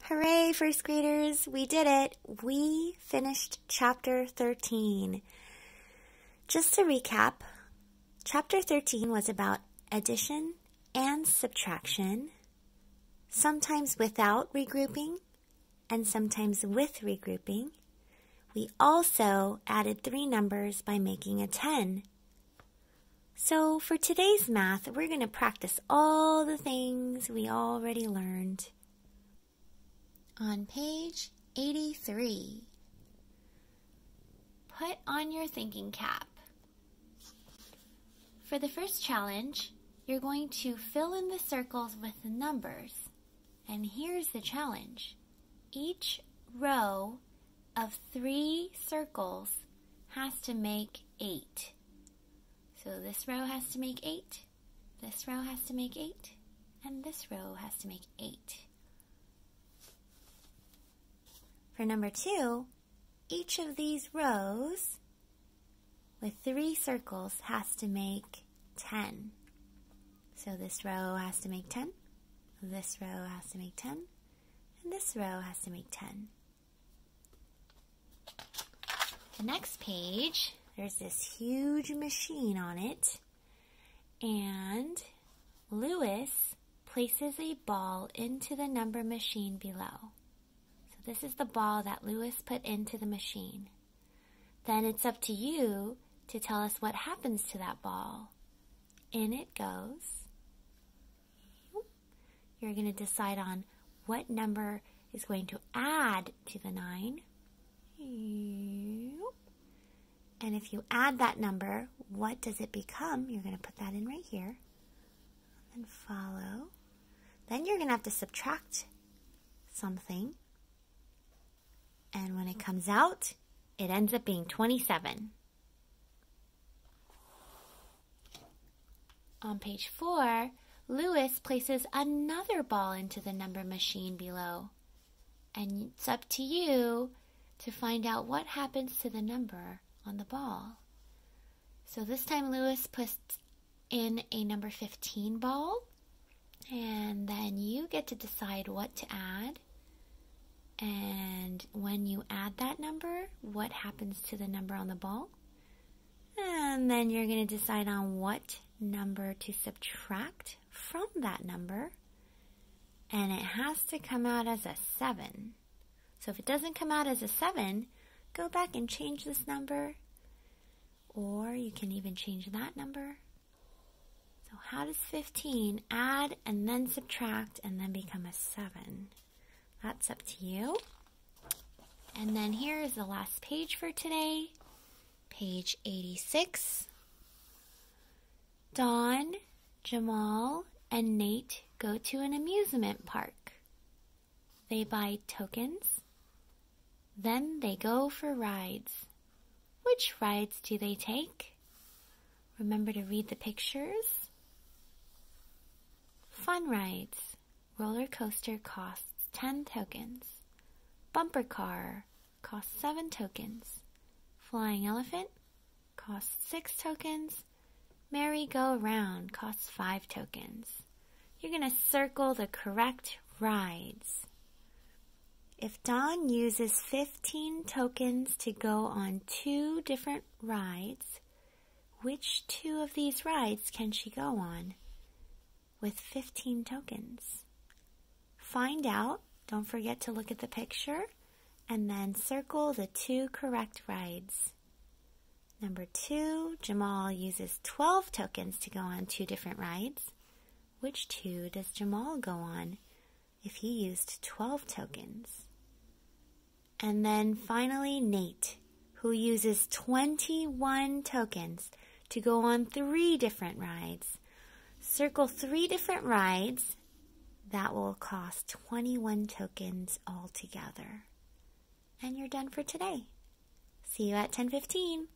Hooray, first graders, we did it. We finished chapter 13. Just to recap, chapter 13 was about addition and subtraction, sometimes without regrouping and sometimes with regrouping. We also added 3 numbers by making a 10. So for today's math, we're going to practice all the things we already learned. On page 83, put on your thinking cap. For the first challenge, you're going to fill in the circles with the numbers. And here's the challenge. Each row of 3 circles has to make 8. So this row has to make 8, this row has to make 8, and this row has to make 8. For number 2, each of these rows with 3 circles has to make 10. So this row has to make 10, this row has to make 10, and this row has to make 10. The next page, there's this huge machine on it, and Lewis places a ball into the number machine below. This is the ball that Lewis put into the machine. Then it's up to you to tell us what happens to that ball. In it goes. You're going to decide on what number is going to add to the 9. And if you add that number, what does it become? You're going to put that in right here. And follow. Then you're going to have to subtract something. And when it comes out, it ends up being 27. On page 4, Lewis places another ball into the number machine below. And it's up to you to find out what happens to the number on the ball. So this time Lewis puts in a number 15 ball. And then you get to decide what to add. And when you add that number, what happens to the number on the ball? And then you're going to decide on what number to subtract from that number. And it has to come out as a 7. So if it doesn't come out as a 7, go back and change this number. Or you can even change that number. So how does 15 add and then subtract and then become a 7? That's up to you. And then here is the last page for today, page 86. Dawn, Jamal, and Nate go to an amusement park. They buy tokens. Then they go for rides. Which rides do they take? Remember to read the pictures. Fun rides. Roller coaster costs 10 tokens. Bumper car costs 7 tokens. Flying elephant costs 6 tokens. Merry-go-round costs 5 tokens. You're going to circle the correct rides. If Dawn uses 15 tokens to go on 2 different rides, which 2 of these rides can she go on with 15 tokens? Find out. Don't forget to look at the picture and then circle the 2 correct rides. Number 2, Jamal uses 12 tokens to go on 2 different rides. Which 2 does Jamal go on if he used 12 tokens? And then finally Nate, who uses 21 tokens to go on 3 different rides. Circle 3 different rides. That will cost 21 tokens altogether. And you're done for today. See you at 10:15.